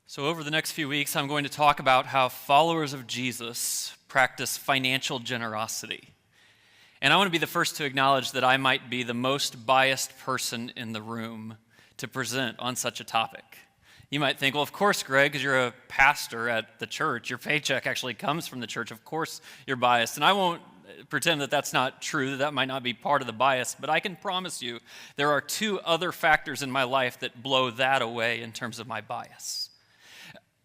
So over the next few weeks, I'm going to talk about how followers of Jesus practice financial generosity. And I want to be the first to acknowledge that I might be the most biased person in the room to present on such a topic. You might think, well, of course, Greg, because you're a pastor at the church, your paycheck actually comes from the church. Of course, you're biased. And I won't pretend that that's not true, that might not be part of the bias, but I can promise you there are two other factors in my life that blow that away in terms of my bias.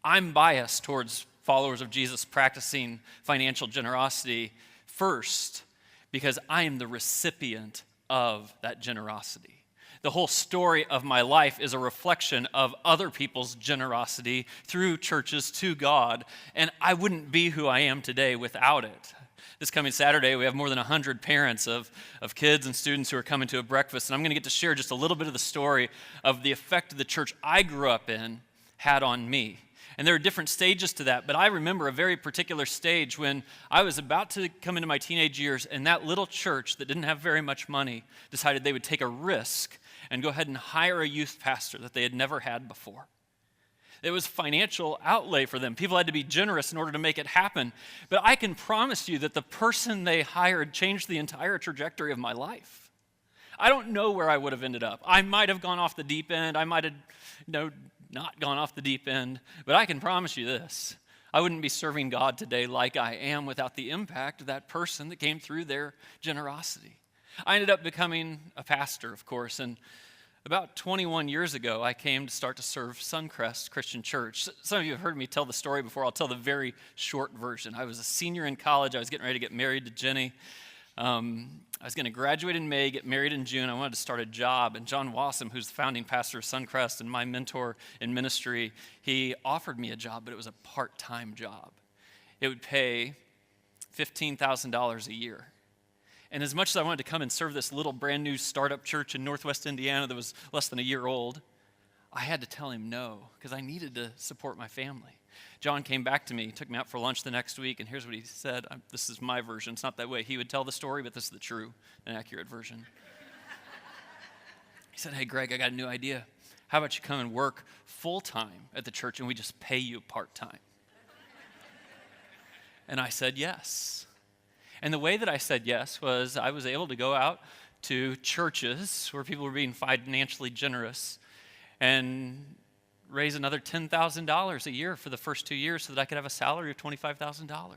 I'm biased towards followers of Jesus practicing financial generosity first because I am the recipient of that generosity. The whole story of my life is a reflection of other people's generosity through churches to God, and I wouldn't be who I am today without it. This coming Saturday, we have more than 100 parents of kids and students who are coming to a breakfast, and I'm going to get to share just a little bit of the story of the effect the church I grew up in had on me. And there are different stages to that, but I remember a very particular stage when I was about to come into my teenage years, and that little church that didn't have very much money decided they would take a risk and go ahead and hire a youth pastor that they had never had before. It was financial outlay for them. People had to be generous in order to make it happen. But I can promise you that the person they hired changed the entire trajectory of my life. I don't know where I would have ended up. I might have gone off the deep end. I might have, not gone off the deep end. But I can promise you this. I wouldn't be serving God today like I am without the impact of that person that came through their generosity. I ended up becoming a pastor, of course, and about 21 years ago, I came to start to serve Suncrest Christian Church. Some of you have heard me tell the story before. I'll tell the very short version. I was a senior in college. I was getting ready to get married to Jenny. I was going to graduate in May, get married in June. I wanted to start a job. And John Wassam, who's the founding pastor of Suncrest and my mentor in ministry, he offered me a job, but it was a part-time job. It would pay $15,000 a year. And as much as I wanted to come and serve this little brand new startup church in Northwest Indiana that was less than a year old, I had to tell him no because I needed to support my family. John came back to me, took me out for lunch the next week, and here's what he said. This is my version. It's not that way he would tell the story, but this is the true and accurate version. He said, hey, Greg, I got a new idea. How about you come and work full-time at the church and we just pay you part-time? And I said yes. And the way that I said yes was I was able to go out to churches where people were being financially generous and raise another $10,000 a year for the first 2 years so that I could have a salary of $25,000. And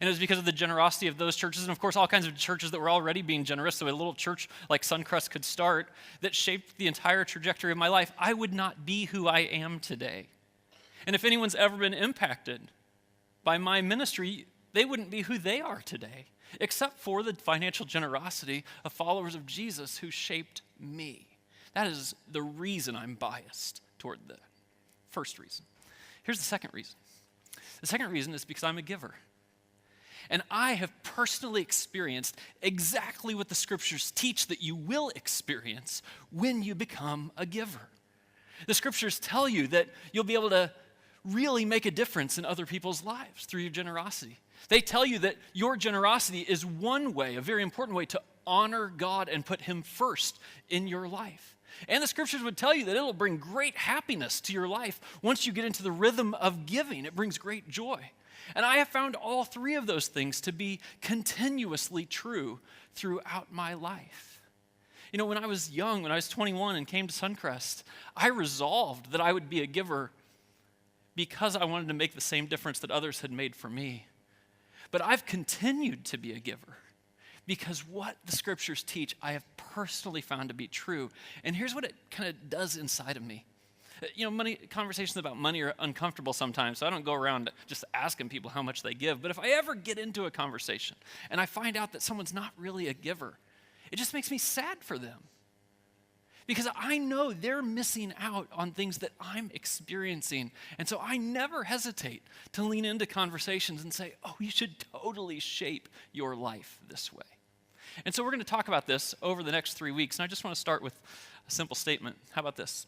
it was because of the generosity of those churches and, of course, all kinds of churches that were already being generous, so a little church like Suncrest could start, that shaped the entire trajectory of my life. I would not be who I am today. And if anyone's ever been impacted by my ministry, they wouldn't be who they are today, except for the financial generosity of followers of Jesus who shaped me. That is the reason I'm biased toward the first reason. Here's the second reason. The second reason is because I'm a giver. And I have personally experienced exactly what the scriptures teach that you will experience when you become a giver. The scriptures tell you that you'll be able to really make a difference in other people's lives through your generosity. They tell you that your generosity is one way, a very important way, to honor God and put Him first in your life. And the scriptures would tell you that it'll bring great happiness to your life once you get into the rhythm of giving. It brings great joy. And I have found all three of those things to be continuously true throughout my life. You know, when I was young, when I was 21 and came to Suncrest, I resolved that I would be a giver because I wanted to make the same difference that others had made for me. But I've continued to be a giver because what the scriptures teach, I have personally found to be true. And here's what it kind of does inside of me. Conversations about money are uncomfortable sometimes, so I don't go around just asking people how much they give. But if I ever get into a conversation and I find out that someone's not really a giver, it just makes me sad for them. Because I know they're missing out on things that I'm experiencing. And so I never hesitate to lean into conversations and say, oh, you should totally shape your life this way. And so we're going to talk about this over the next 3 weeks. And I just want to start with a simple statement. How about this?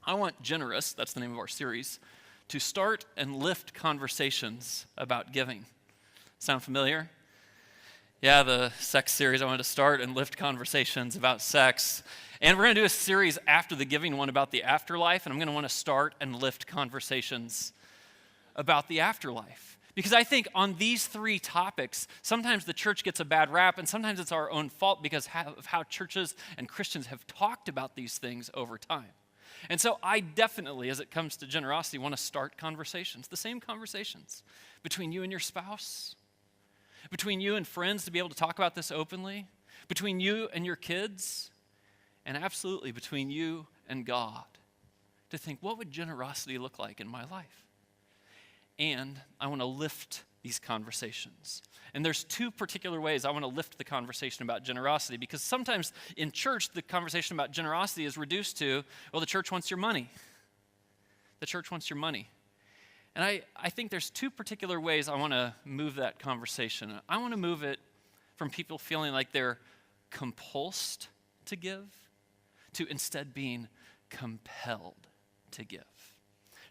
I want GeneroUS, that's the name of our series, to start and lift conversations about giving. Sound familiar? Yeah, the sex series, I wanted to start and lift conversations about sex. And we're going to do a series after the giving one about the afterlife, and I'm going to want to start and lift conversations about the afterlife. Because I think on these three topics, sometimes the church gets a bad rap, and sometimes it's our own fault because of how churches and Christians have talked about these things over time. And so I definitely, as it comes to generosity, want to start conversations, the same conversations between you and your spouse, between you and friends to be able to talk about this openly, between you and your kids, and absolutely between you and God, to think, what would generosity look like in my life? And I want to lift these conversations. And there's two particular ways I want to lift the conversation about generosity, because sometimes in church, the conversation about generosity is reduced to, well, the church wants your money. The church wants your money. And I think there's two particular ways I want to move that conversation. I want to move it from people feeling like they're compulsed to give to instead being compelled to give.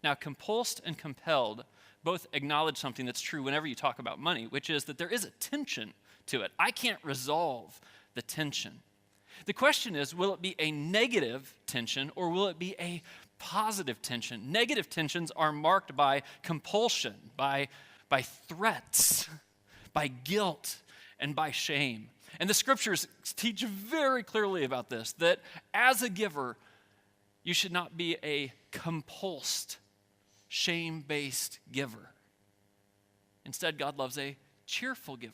Now, compulsed and compelled both acknowledge something that's true whenever you talk about money, which is that there is a tension to it. I can't resolve the tension. The question is, will it be a negative tension or will it be a positive tension? Negative tensions are marked by compulsion, by threats, by guilt, and by shame. And the scriptures teach very clearly about this, that as a giver, you should not be a compulsed, shame-based giver. Instead, God loves a cheerful giver.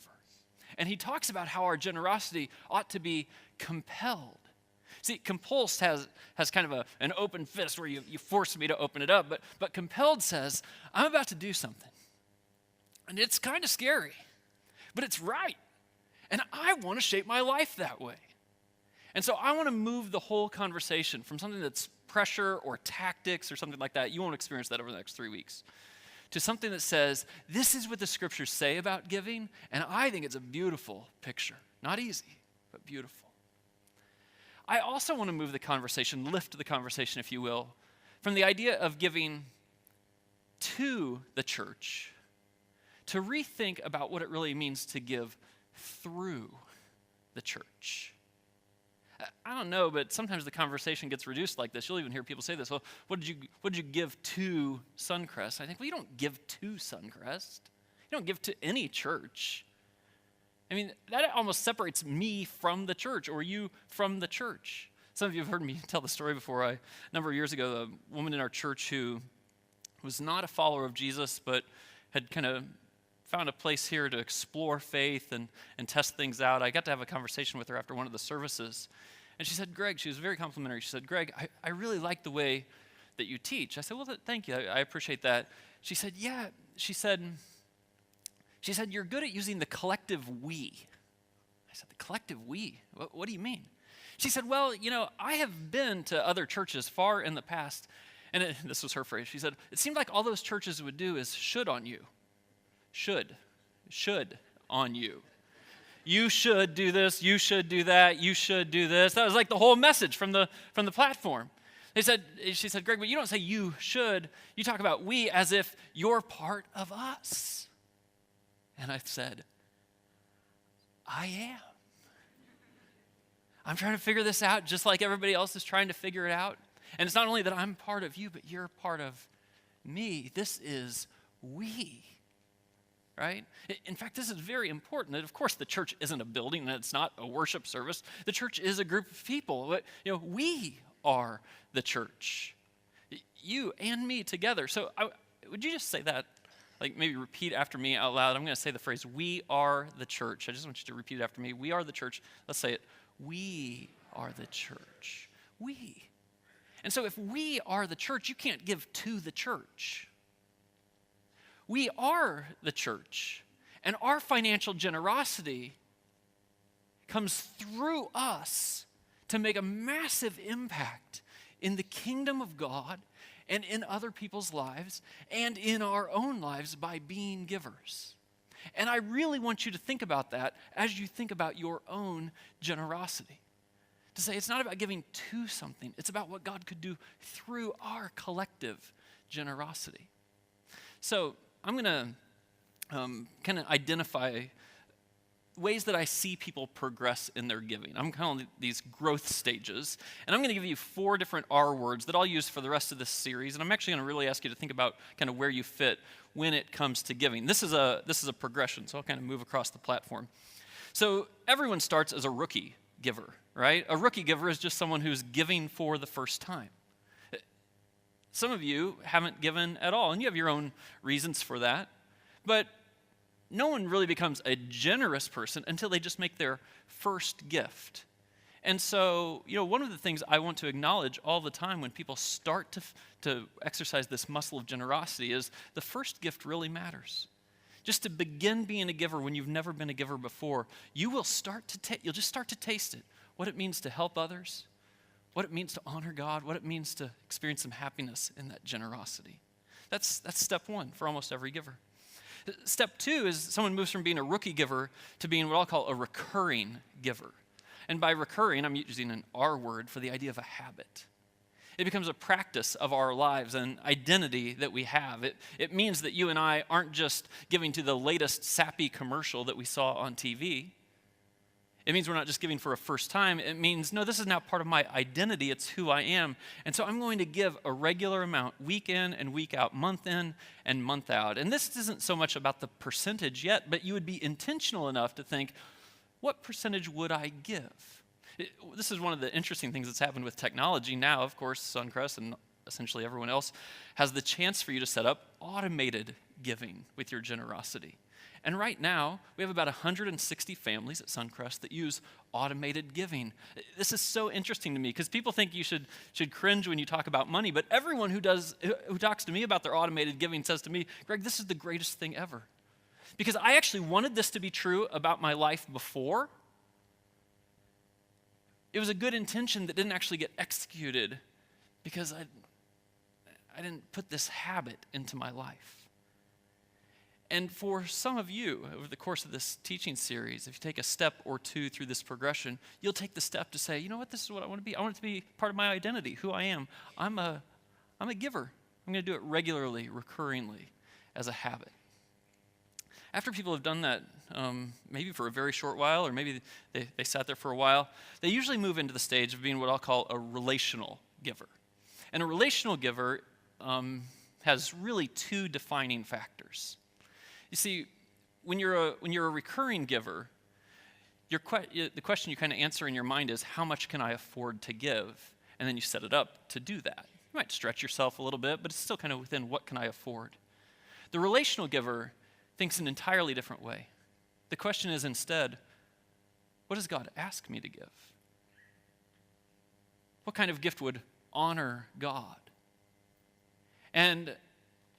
And he talks about how our generosity ought to be compelled. See, compulsed has kind of an open fist where you force me to open it up, but compelled says, I'm about to do something. And it's kind of scary, but it's right. And I want to shape my life that way. And so I want to move the whole conversation from something that's pressure or tactics or something like that. You won't experience that over the next 3 weeks. To something that says, this is what the scriptures say about giving, and I think it's a beautiful picture. Not easy, but beautiful. I also want to move the conversation, lift the conversation, if you will, from the idea of giving to the church to rethink about what it really means to give through the church. I don't know, but sometimes the conversation gets reduced like this. You'll even hear people say this. Well, what did you give to Suncrest? I think, well, you don't give to Suncrest. You don't give to any church. I mean, that almost separates me from the church or you from the church. Some of you have heard me tell the story before. A number of years ago, a woman in our church who was not a follower of Jesus, but had kind of found a place here to explore faith and test things out. I got to have a conversation with her after one of the services. And she said, Greg, she was very complimentary. She said, Greg, I really like the way that you teach. I said, well, thank you. I appreciate that. She said, yeah. She said, you're good at using the collective we. I said, the collective we? What do you mean? She said, well, I have been to other churches far in the past, and this was her phrase. She said, it seemed like all those churches would do is should on you. Should on you. You should do this, you should do that, you should do this. That was like the whole message from the platform. She said, Greg, but you don't say you should. You talk about we as if you're part of us. And I said, I am. I'm trying to figure this out just like everybody else is trying to figure it out. And it's not only that I'm part of you, but you're part of me. This is we. Right? In fact, this is very important. That of course, the church isn't a building and it's not a worship service. The church is a group of people. We are the church. You and me together. So would you just say that? Like maybe repeat after me out loud. I'm going to say the phrase, we are the church. I just want you to repeat it after me. We are the church. Let's say it. We are the church. We. And so if we are the church, you can't give to the church. We are the church, and our financial generosity comes through us to make a massive impact in the kingdom of God and in other people's lives and in our own lives by being givers. And I really want you to think about that as you think about your own generosity. To say it's not about giving to something, it's about what God could do through our collective generosity. So I'm going to kind of identify ways that I see people progress in their giving. I'm calling these growth stages. And I'm going to give you 4 different R words that I'll use for the rest of this series. And I'm actually going to really ask you to think about kind of where you fit when it comes to giving. This is a progression, so I'll kind of move across the platform. So everyone starts as a rookie giver, right? A rookie giver is just someone who's giving for the first time. Some of you haven't given at all, and you have your own reasons for that. But no one really becomes a generous person until they just make their first gift. And so, one of the things I want to acknowledge all the time when people start to exercise this muscle of generosity is the first gift really matters. Just to begin being a giver when you've never been a giver before, you'll just start to taste it, what it means to help others, what it means to honor God, what it means to experience some happiness in that generosity. That's step 1 for almost every giver. Step 2 is someone moves from being a rookie giver to being what I'll call a recurring giver. And by recurring, I'm using an R word for the idea of a habit. It becomes a practice of our lives, an identity that we have. It means that you and I aren't just giving to the latest sappy commercial that we saw on TV. It means we're not just giving for a first time. It means, no, this is now part of my identity. It's who I am. And so I'm going to give a regular amount, week in and week out, month in and month out. And this isn't so much about the percentage yet, but you would be intentional enough to think, what percentage would I give? This is one of the interesting things that's happened with technology. Now, of course, Suncrest and essentially everyone else has the chance for you to set up automated giving with your generosity. And right now, we have about 160 families at Suncrest that use automated giving. This is so interesting to me because people think you should cringe when you talk about money, but everyone who talks to me about their automated giving says to me, Greg, this is the greatest thing ever. Because I actually wanted this to be true about my life before. It was a good intention that didn't actually get executed because I didn't put this habit into my life. And for some of you, over the course of this teaching series, if you take a step or 2 through this progression, you'll take the step to say, you know what, this is what I want to be. I want it to be part of my identity, who I am. I'm a giver. I'm going to do it regularly, recurringly, as a habit. After people have done that, maybe for a very short while, or maybe they sat there for a while, they usually move into the stage of being what I'll call a relational giver. And a relational giver has really 2 defining factors. You see, when you're a recurring giver, the question you kind of answer in your mind is, how much can I afford to give? And then you set it up to do that. You might stretch yourself a little bit, but it's still kind of within what can I afford. The relational giver thinks an entirely different way. The question is instead, what does God ask me to give? What kind of gift would honor God? And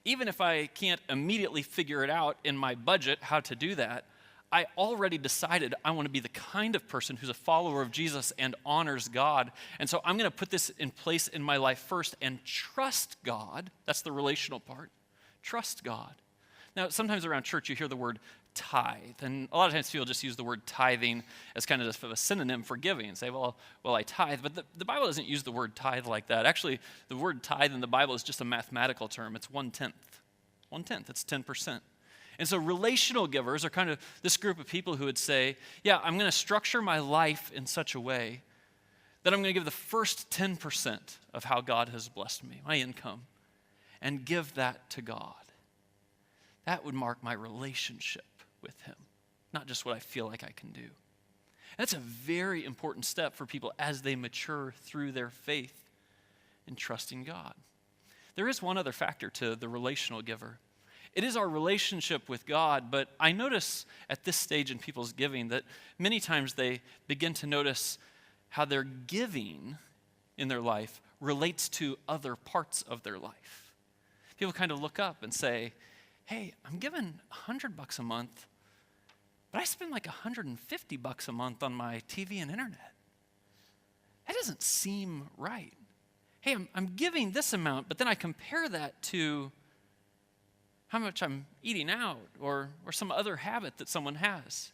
even if I can't immediately figure it out in my budget how to do that, I already decided I want to be the kind of person who's a follower of Jesus and honors God. And so I'm going to put this in place in my life first and trust God. That's the relational part. Trust God. Now, sometimes around church you hear the word tithe, and a lot of times people just use the word tithing as kind of just a synonym for giving and say, well, I tithe. But the Bible doesn't use the word tithe like that. Actually, the word tithe in the Bible is just a mathematical term. It's 1/10. 1/10, it's 10%. And so relational givers are kind of this group of people who would say, yeah, I'm going to structure my life in such a way that I'm going to give the first 10% of how God has blessed me, my income, and give that to God. That would mark my relationship with him, not just what I feel like I can do. That's a very important step for people as they mature through their faith in trusting God. There is one other factor to the relational giver. It is our relationship with God, but I notice at this stage in people's giving that many times they begin to notice how their giving in their life relates to other parts of their life. People kind of look up and say, hey, I'm giving $100 a month, but I spend like $150 a month on my TV and internet. That doesn't seem right. Hey, I'm giving this amount, but then I compare that to how much I'm eating out or some other habit that someone has.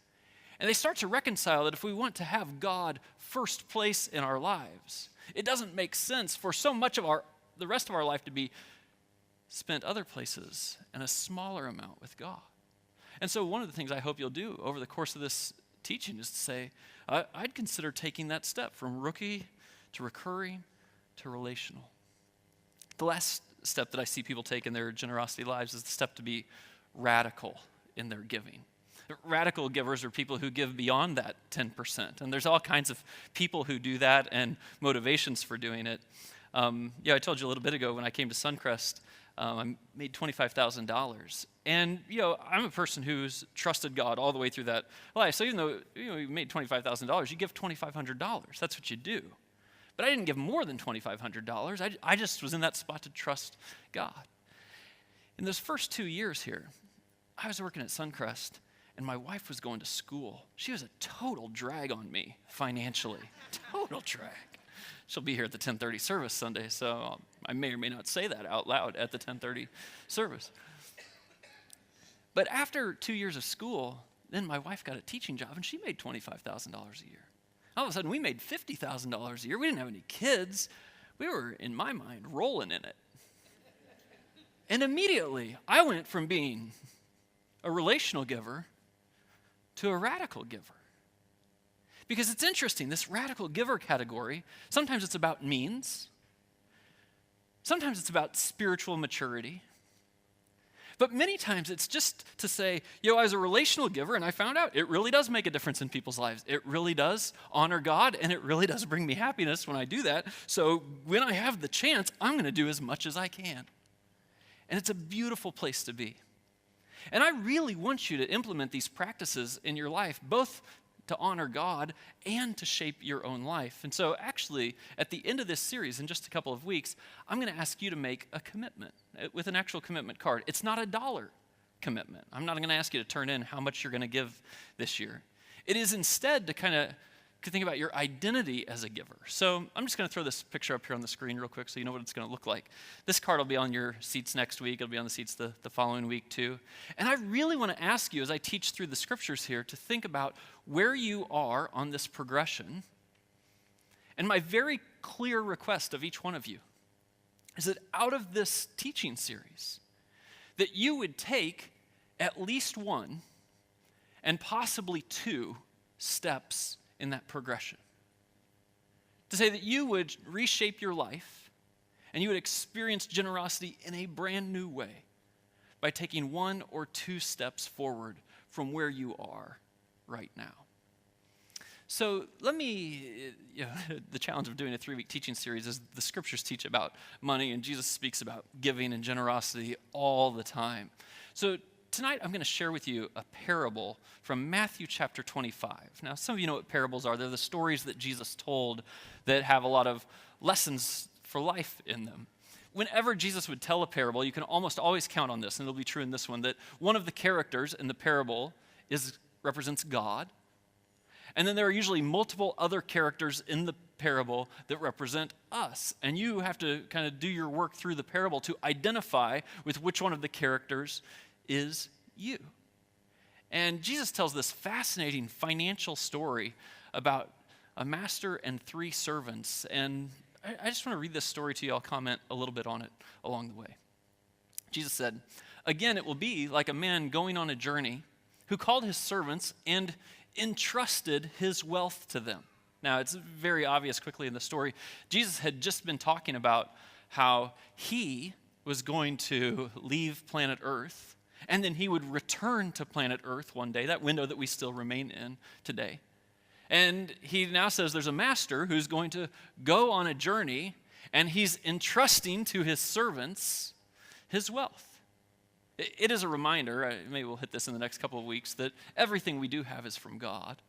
And they start to reconcile that if we want to have God first place in our lives, it doesn't make sense for so much of the rest of our life to be spent other places and a smaller amount with God. And so one of the things I hope you'll do over the course of this teaching is to say, I'd consider taking that step from rookie to recurring to relational. The last step that I see people take in their generosity lives is the step to be radical in their giving. Radical givers are people who give beyond that 10%. And there's all kinds of people who do that and motivations for doing it. I told you a little bit ago when I came to Suncrest, I made $25,000. And, I'm a person who's trusted God all the way through that life. So even though, you made $25,000, you give $2,500. That's what you do. But I didn't give more than $2,500. I just was in that spot to trust God. In those first 2 years here, I was working at Suncrest, and my wife was going to school. She was a total drag on me financially. Total drag. She'll be here at the 10:30 service Sunday, so I may or may not say that out loud at the 10:30 service. But after 2 years of school, then my wife got a teaching job, and she made $25,000 a year. All of a sudden, we made $50,000 a year. We didn't have any kids. We were, in my mind, rolling in it. And immediately, I went from being a relational giver to a radical giver. Because it's interesting, this radical giver category, sometimes it's about means, sometimes it's about spiritual maturity, but many times it's just to say, I was a relational giver and I found out it really does make a difference in people's lives. It really does honor God, and it really does bring me happiness when I do that. So when I have the chance, I'm going to do as much as I can. And it's a beautiful place to be. And I really want you to implement these practices in your life, both to honor God and to shape your own life. And so actually, at the end of this series, in just a couple of weeks, I'm going to ask you to make a commitment with an actual commitment card. It's not a dollar commitment. I'm not going to ask you to turn in how much you're going to give this year. It is instead to kind of think about your identity as a giver. So I'm just going to throw this picture up here on the screen real quick so you know what it's going to look like. This card will be on your seats next week. It'll be on the seats the following week too. And I really want to ask you, as I teach through the scriptures here, to think about where you are on this progression. And my very clear request of each one of you is that out of this teaching series, that you would take at least one and possibly two steps in that progression. To say that you would reshape your life and you would experience generosity in a brand new way by taking one or two steps forward from where you are right now. So let me, the challenge of doing a 3-week teaching series is the scriptures teach about money, and Jesus speaks about giving and generosity all the time. So tonight I'm going to share with you a parable from Matthew chapter 25. Now, some of you know what parables are. They're the stories that Jesus told that have a lot of lessons for life in them. Whenever Jesus would tell a parable, you can almost always count on this, and it'll be true in this one, that one of the characters in the parable represents God. And then there are usually multiple other characters in the parable that represent us. And you have to kind of do your work through the parable to identify with which one of the characters is you. And Jesus tells this fascinating financial story about a master and 3 servants. And I just want to read this story to you. I'll comment a little bit on it along the way. Jesus said, "Again, it will be like a man going on a journey who called his servants and entrusted his wealth to them." Now, it's very obvious quickly in the story. Jesus had just been talking about how he was going to leave planet Earth, and then he would return to planet Earth one day, that window that we still remain in today. And he now says there's a master who's going to go on a journey, and he's entrusting to his servants his wealth. It is a reminder, maybe we'll hit this in the next couple of weeks, that everything we do have is from God.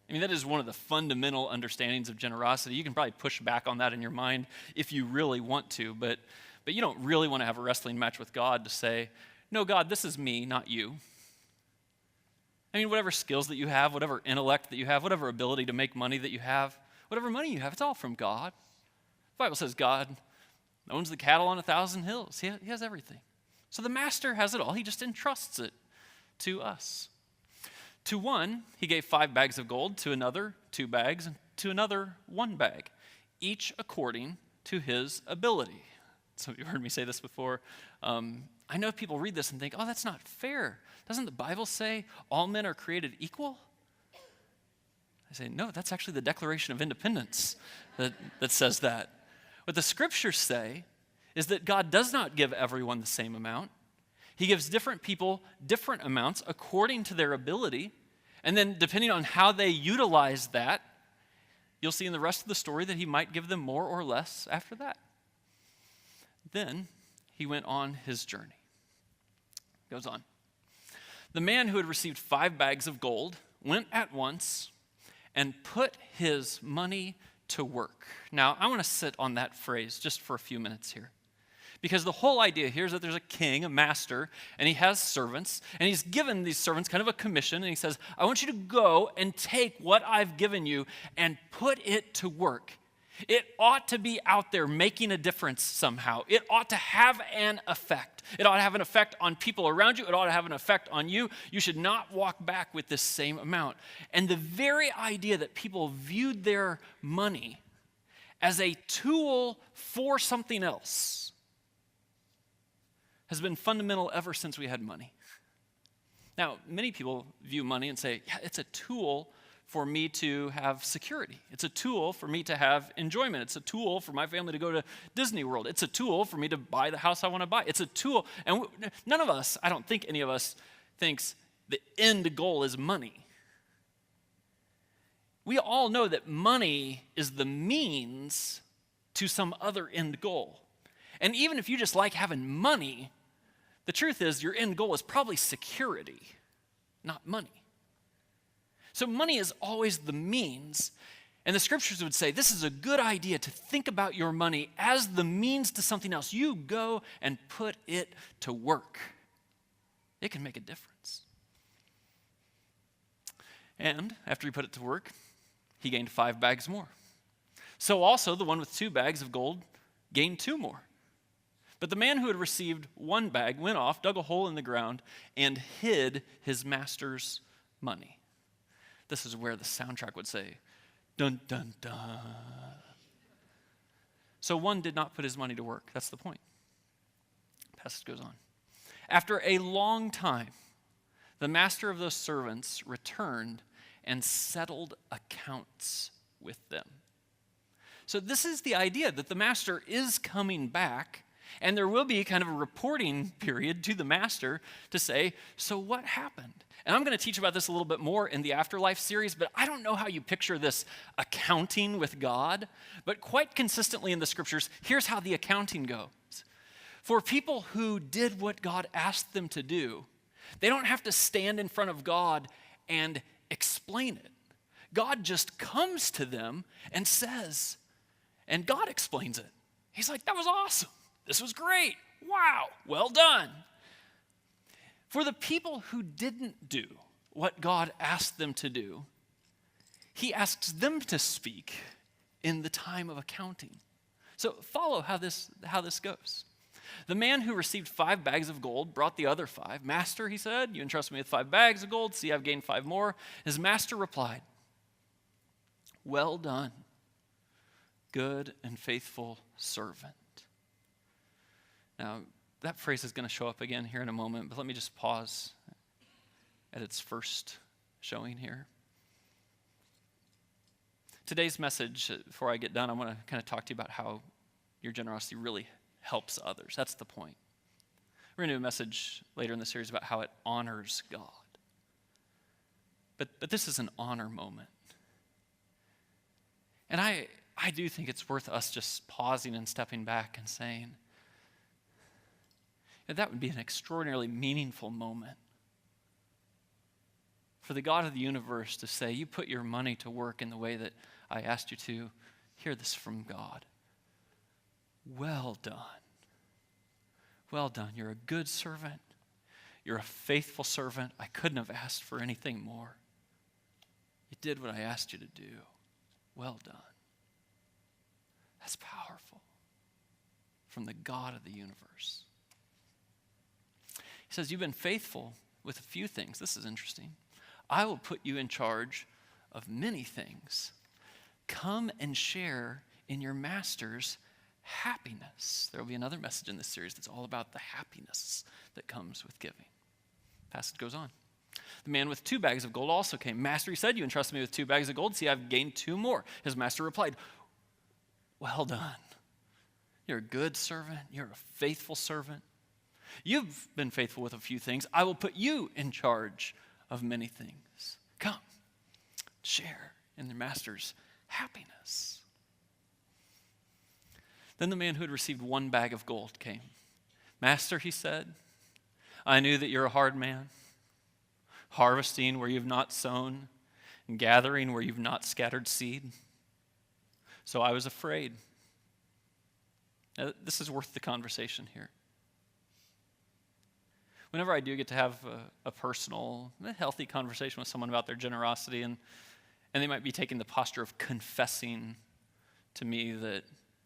I mean, that is one of the fundamental understandings of generosity. You can probably push back on that in your mind if you really want to, but you don't really want to have a wrestling match with God to say, no, God, this is me, not you. I mean, whatever skills that you have, whatever intellect that you have, whatever ability to make money that you have, whatever money you have, it's all from God. The Bible says God owns the cattle on 1,000 hills. He has everything. So the master has it all. He just entrusts it to us. To one, he gave 5 bags of gold, to another, 2 bags, and to another, 1 bag, each according to his ability. Some of you heard me say this before. I'm I know people read this and think, oh, that's not fair. Doesn't the Bible say all men are created equal? I say, no, that's actually the Declaration of Independence that says that. What the scriptures say is that God does not give everyone the same amount. He gives different people different amounts according to their ability. And then depending on how they utilize that, you'll see in the rest of the story that he might give them more or less after that. Then he went on his journey. Goes on. The man who had received 5 bags of gold went at once and put his money to work. Now, I want to sit on that phrase just for a few minutes here. Because the whole idea here is that there's a king, a master, and he has servants, and he's given these servants kind of a commission, and he says, I want you to go and take what I've given you and put it to work. It ought to be out there making a difference somehow. It ought to have an effect. It ought to have an effect on people around you. It ought to have an effect on you. You should not walk back with this same amount. And the very idea that people viewed their money as a tool for something else has been fundamental ever since we had money. Now, many people view money and say, yeah, it's a tool for me to have security. It's a tool for me to have enjoyment. It's a tool for my family to go to Disney World. It's a tool for me to buy the house I want to buy. It's a tool. And none of us, I don't think any of us, thinks the end goal is money. We all know that money is the means to some other end goal. And even if you just like having money, the truth is your end goal is probably security, not money. So money is always the means, and the scriptures would say this is a good idea to think about your money as the means to something else. You go and put it to work. It can make a difference. And after he put it to work, he gained 5 bags more. So also the one with 2 bags of gold gained 2 more. But the man who had received 1 bag went off, dug a hole in the ground, and hid his master's money. This is where the soundtrack would say, dun, dun, dun. So one did not put his money to work. That's the point. The passage goes on. After a long time, the master of those servants returned and settled accounts with them. So this is the idea that the master is coming back, and there will be kind of a reporting period to the master to say, so what happened? And I'm going to teach about this a little bit more in the Afterlife series, but I don't know how you picture this accounting with God. But quite consistently in the scriptures, here's how the accounting goes. For people who did what God asked them to do, they don't have to stand in front of God and explain it. God just comes to them and says, and God explains it. He's like, that was awesome. This was great. Wow, well done. For the people who didn't do what God asked them to do, he asks them to speak in the time of accounting. So follow how this goes. The man who received 5 bags of gold brought the other 5. Master, he said, you entrust me with 5 bags of gold. See, I've gained 5 more. His master replied, well done, good and faithful servant. Now, that phrase is going to show up again here in a moment, but let me just pause at its first showing here. Today's message, before I get done, I want to kind of talk to you about how your generosity really helps others. That's the point. We're going to do a message later in the series about how it honors God. But this is an honor moment. And I do think it's worth us just pausing and stepping back and saying, that would be an extraordinarily meaningful moment for the God of the universe to say, you put your money to work in the way that I asked you to. Hear this from God. Well done. Well done. You're a good servant. You're a faithful servant. I couldn't have asked for anything more. You did what I asked you to do. Well done. That's powerful. From the God of the universe. He says, you've been faithful with a few things. This is interesting. I will put you in charge of many things. Come and share in your master's happiness. There will be another message in this series that's all about the happiness that comes with giving. The passage goes on. The man with 2 bags of gold also came. Master, he said, you entrusted me with 2 bags of gold. See, I've gained 2 more. His master replied, well done. You're a good servant. You're a faithful servant. You've been faithful with a few things. I will put you in charge of many things. Come, share in the master's happiness. Then the man who had received 1 bag of gold came. Master, he said, I knew that you're a hard man, harvesting where you've not sown and gathering where you've not scattered seed. So I was afraid. Now, this is worth the conversation here. Whenever I do get to have a personal, healthy conversation with someone about their generosity, and they might be taking the posture of confessing to me that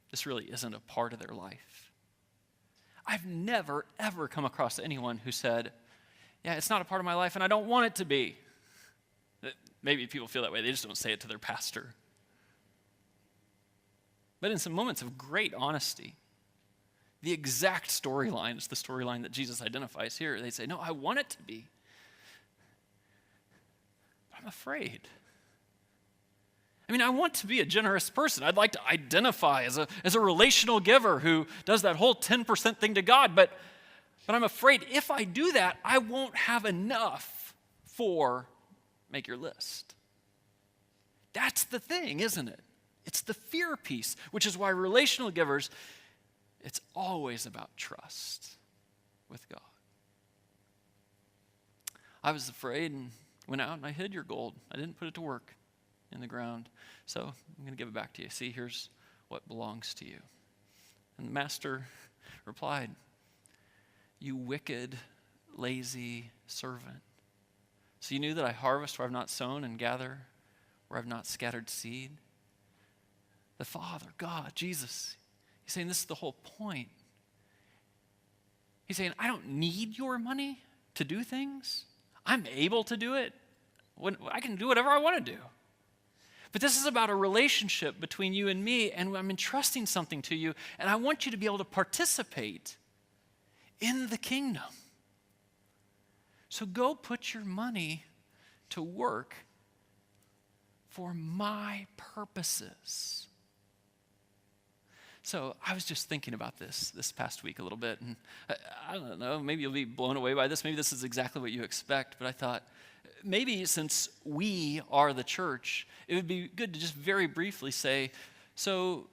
this really isn't a part of their life, I've never, ever come across anyone who said, yeah, it's not a part of my life and I don't want it to be. Maybe people feel that way. They just don't say it to their pastor. But in some moments of great honesty, the exact storyline is the storyline that Jesus identifies here. They say, no, I want it to be, but I'm afraid. I mean, I want to be a generous person. I'd like to identify as a relational giver who does that whole 10% thing to God, but I'm afraid if I do that, I won't have enough for make your list. That's the thing, isn't it? It's the fear piece, which is why relational givers, it's always about trust with God. I was afraid and went out and I hid your gold. I didn't put it to work in the ground. So I'm going to give it back to you. See, here's what belongs to you. And the master replied, you wicked, lazy servant. So you knew that I harvest where I've not sown and gather where I've not scattered seed? The Father, God, Jesus, he's saying this is the whole point. He's saying, I don't need your money to do things. I'm able to do it. I can do whatever I want to do. But this is about a relationship between you and me, and I'm entrusting something to you, and I want you to be able to participate in the kingdom. So go put your money to work for my purposes. So I was just thinking about this past week a little bit, and I don't know, maybe you'll be blown away by this. Maybe this is exactly what you expect, but I thought, maybe since we are the church, it would be good to just very briefly say, so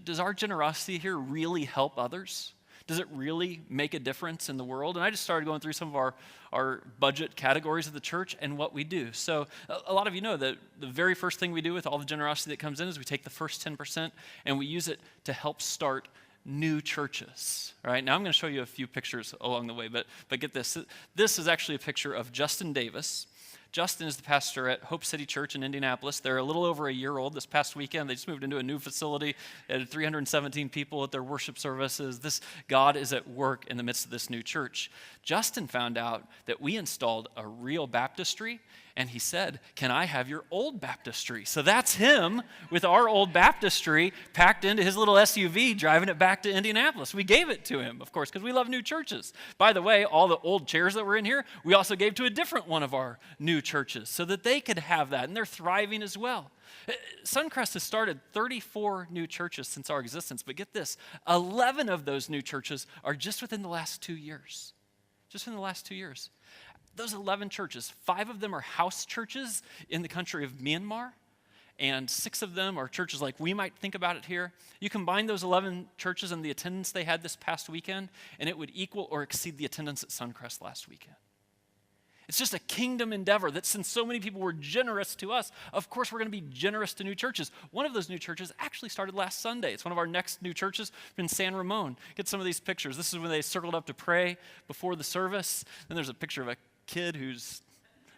does our generosity here really help others? Does it really make a difference in the world? And I just started going through some of our budget categories of the church and what we do. So a lot of you know that the very first thing we do with all the generosity that comes in is we take the first 10% and we use it to help start new churches. All right, now I'm going to show you a few pictures along the way, but get this. This is actually a picture of Justin Davis. Justin is the pastor at Hope City Church in Indianapolis. They're a little over a year old. This past weekend, they just moved into a new facility. They had 317 people at their worship services. God is at work in the midst of this new church. Justin found out that we installed a real baptistry, and he said, can I have your old baptistry? So that's him with our old baptistry packed into his little SUV, driving it back to Indianapolis. We gave it to him, of course, because we love new churches. By the way, all the old chairs that were in here, we also gave to a different one of our new churches so that they could have that, and they're thriving as well. Suncrest has started 34 new churches since our existence, but get this, 11 of those new churches are just within the last 2 years. Just in the last 2 years. Those 11 churches, 5 of them are house churches in the country of Myanmar, and 6 of them are churches like we might think about it here. You combine those 11 churches and the attendance they had this past weekend, and it would equal or exceed the attendance at Suncrest last weekend. It's just a kingdom endeavor that since so many people were generous to us, of course we're going to be generous to new churches. One of those new churches actually started last Sunday. It's one of our next new churches in San Ramon. Get some of these pictures. This is when they circled up to pray before the service. Then there's a picture of a kid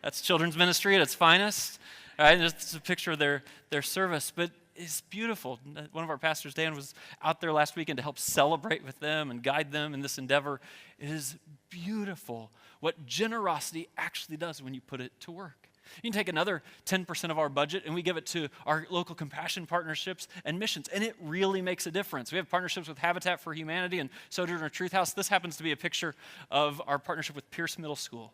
that's children's ministry at its finest. All right, and it's a picture of their service, but it's beautiful. One of our pastors, Dan, was out there last weekend to help celebrate with them and guide them in this endeavor. It is beautiful what generosity actually does when you put it to work. You can take another 10% of our budget and we give it to our local compassion partnerships and missions, and it really makes a difference. We have partnerships with Habitat for Humanity and Sojourner Truth House. This happens to be a picture of our partnership with Pierce Middle School,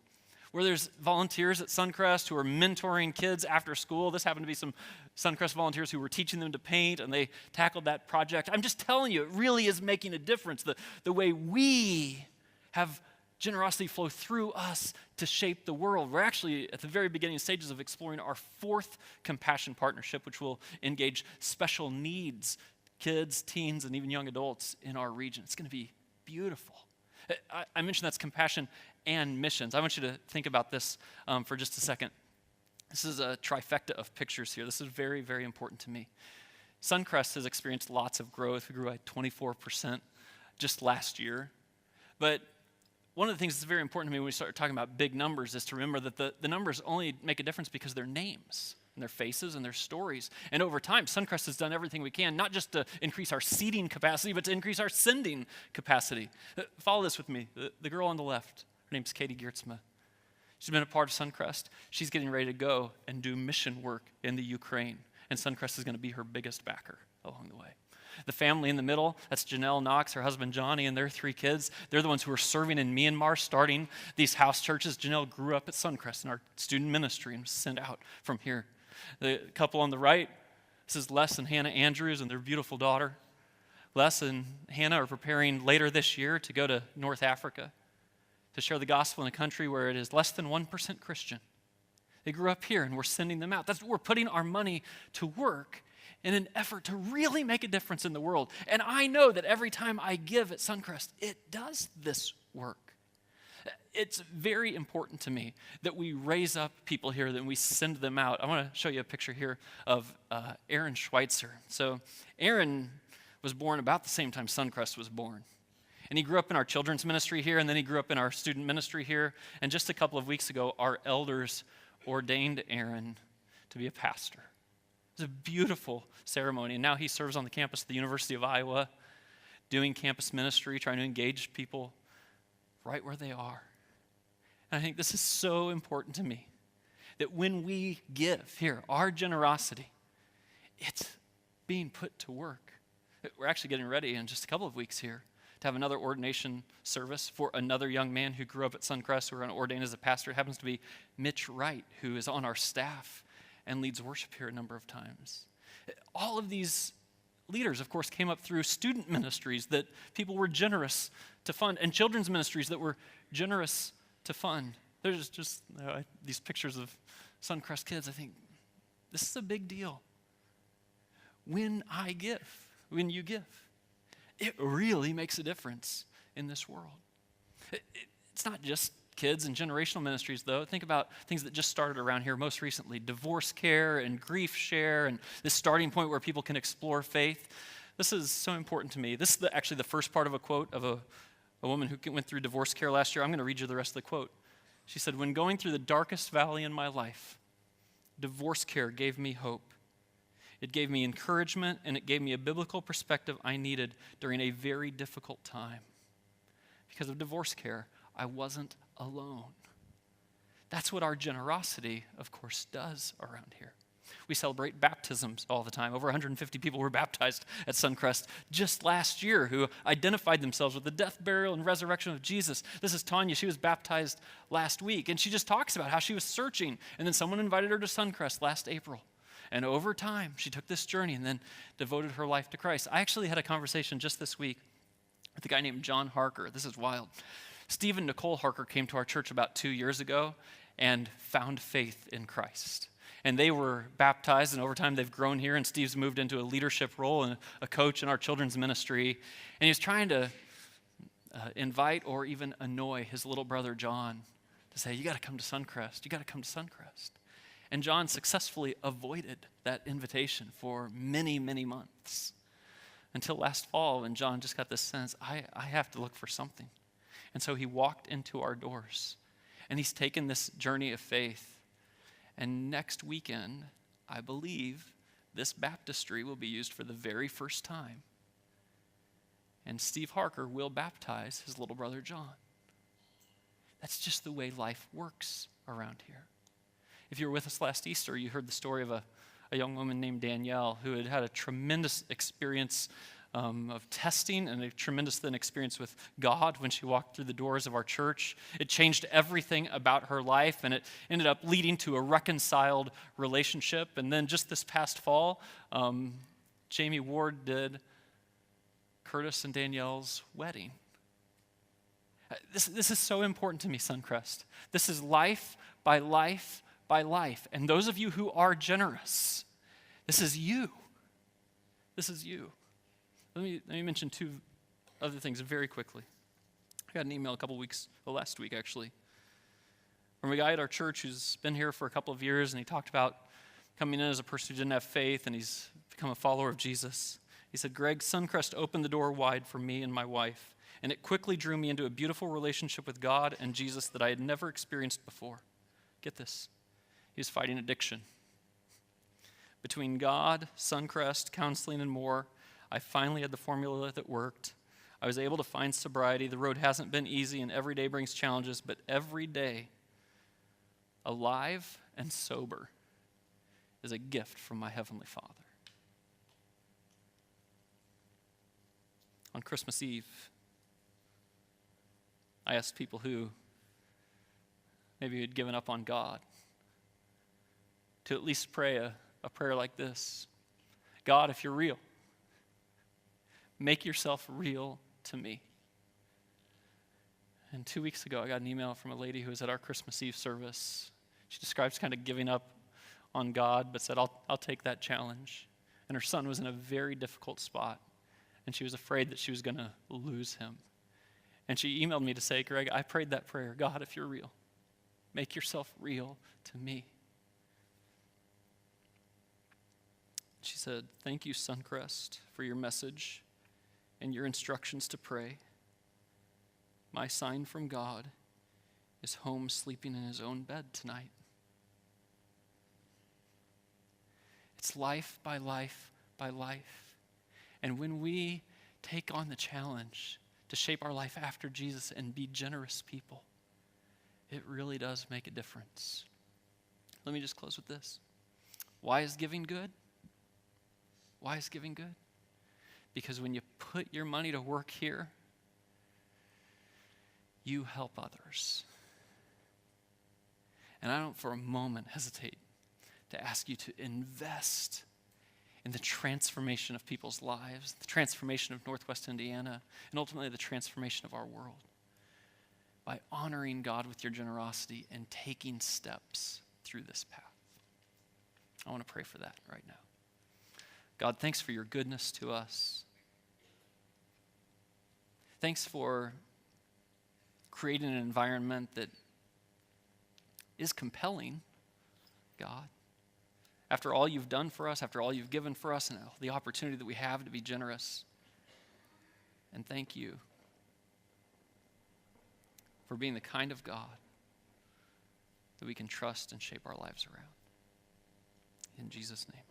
where there's volunteers at Suncrest who are mentoring kids after school. This happened to be some Suncrest volunteers who were teaching them to paint, and they tackled that project. I'm just telling you, it really is making a difference. The way we have generosity flow through us to shape the world. We're actually at the very beginning stages of exploring our fourth compassion partnership, which will engage special needs, kids, teens, and even young adults in our region. It's going to be beautiful. I mentioned that's compassion and missions. I want you to think about this for just a second. This is a trifecta of pictures here. This is very, very important to me. Suncrest has experienced lots of growth. We grew by 24% just last year. But one of the things that's very important to me when we start talking about big numbers is to remember that the numbers only make a difference because they're names and their faces and their stories. And over time, Suncrest has done everything we can, not just to increase our seating capacity, but to increase our sending capacity. Follow this with me. The girl on the left, her name's Katie Geertsma. She's been a part of Suncrest. She's getting ready to go and do mission work in the Ukraine. And Suncrest is going to be her biggest backer along the way. The family in the middle, that's Janelle Knox, her husband Johnny, and their 3 kids. They're the ones who are serving in Myanmar, starting these house churches. Janelle grew up at Suncrest in our student ministry and was sent out from here. The couple on the right, this is Les and Hannah Andrews and their beautiful daughter. Les and Hannah are preparing later this year to go to North Africa to share the gospel in a country where it is less than 1% Christian. They grew up here and we're sending them out. That's what we're putting our money to work in an effort to really make a difference in the world. And I know that every time I give at Suncrest, it does this work. It's very important to me that we raise up people here, that we send them out. I want to show you a picture here of Aaron Schweitzer. So Aaron was born about the same time Suncrest was born. And he grew up in our children's ministry here, and then he grew up in our student ministry here. And just a couple of weeks ago, our elders ordained Aaron to be a pastor. It was a beautiful ceremony, and now he serves on the campus of the University of Iowa, doing campus ministry, trying to engage people right where they are. And I think this is so important to me, that when we give here, our generosity, it's being put to work. We're actually getting ready in just a couple of weeks here to have another ordination service for another young man who grew up at Suncrest, who we're going to ordain as a pastor. It happens to be Mitch Wright, who is on our staff and leads worship here a number of times. All of these leaders, of course, came up through student ministries that people were generous to fund, and children's ministries that were generous to fund. There's just these pictures of Suncrest kids. I think this is a big deal. When I give, when you give, it really makes a difference in this world. It's not just kids and generational ministries, though. Think about things that just started around here most recently: divorce care and grief share, and this starting point where people can explore faith. This is so important to me. This is actually the first part of a quote of a woman who went through divorce care last year. I'm going to read you the rest of the quote. She said, "When going through the darkest valley in my life, divorce care gave me hope. It gave me encouragement, and it gave me a biblical perspective I needed during a very difficult time. Because of divorce care, I wasn't alone." That's what our generosity, of course, does around here. We celebrate baptisms all the time. Over 150 people were baptized at Suncrest just last year who identified themselves with the death, burial, and resurrection of Jesus. This is Tanya. She was baptized last week, and she just talks about how she was searching, and then someone invited her to Suncrest last April. And over time, she took this journey and then devoted her life to Christ. I actually had a conversation just this week with a guy named John Harker. This is wild. Steve and Nicole Harker came to our church about 2 years ago and found faith in Christ. And they were baptized, and over time they've grown here, and Steve's moved into a leadership role and a coach in our children's ministry. And he was trying to invite or even annoy his little brother John to say, "You got to come to Suncrest. You got to come to Suncrest." And John successfully avoided that invitation for many, many months until last fall when John just got this sense, I have to look for something. And so he walked into our doors, and he's taken this journey of faith. And next weekend, I believe, this baptistry will be used for the very first time. And Steve Harker will baptize his little brother John. That's just the way life works around here. If you were with us last Easter, you heard the story of a young woman named Danielle who had had a tremendous experience of testing and a tremendous then experience with God when she walked through the doors of our church. It changed everything about her life, and it ended up leading to a reconciled relationship. And then just this past fall, Jamie Ward did Curtis and Danielle's wedding. This is so important to me, Suncrest. This is life by life by life. And those of you who are generous, this is you. This is you. Let me mention two other things very quickly. I got an email last week actually, from a guy at our church who's been here for a couple of years, and he talked about coming in as a person who didn't have faith, and he's become a follower of Jesus. He said, Greg, Suncrest opened the door wide for me and my wife, and it quickly drew me into a beautiful relationship with God and Jesus that I had never experienced before. Get this. He was fighting addiction. Between God, Suncrest, counseling, and more, I finally had the formula that worked. I was able to find sobriety. The road hasn't been easy, and every day brings challenges, but every day, alive and sober, is a gift from my Heavenly Father. On Christmas Eve, I asked people who maybe had given up on God to at least pray a prayer like this. God, if you're real, make yourself real to me. And 2 weeks ago, I got an email from a lady who was at our Christmas Eve service. She describes kind of giving up on God, but said, I'll take that challenge. And her son was in a very difficult spot, and she was afraid that she was going to lose him. And she emailed me to say, Greg, I prayed that prayer. God, if you're real, make yourself real to me. She said, thank you, Suncrest, for your message and your instructions to pray. My sign from God is home sleeping in his own bed tonight. It's life by life by life. And when we take on the challenge to shape our life after Jesus and be generous people, it really does make a difference. Let me just close with this. Why is giving good? Why is giving good? Because when you put your money to work here, you help others. And I don't for a moment hesitate to ask you to invest in the transformation of people's lives, the transformation of Northwest Indiana, and ultimately the transformation of our world by honoring God with your generosity and taking steps through this path. I want to pray for that right now. God, thanks for your goodness to us. Thanks for creating an environment that is compelling, God. After all you've done for us, after all you've given for us, and the opportunity that we have to be generous. And thank you for being the kind of God that we can trust and shape our lives around. In Jesus' name.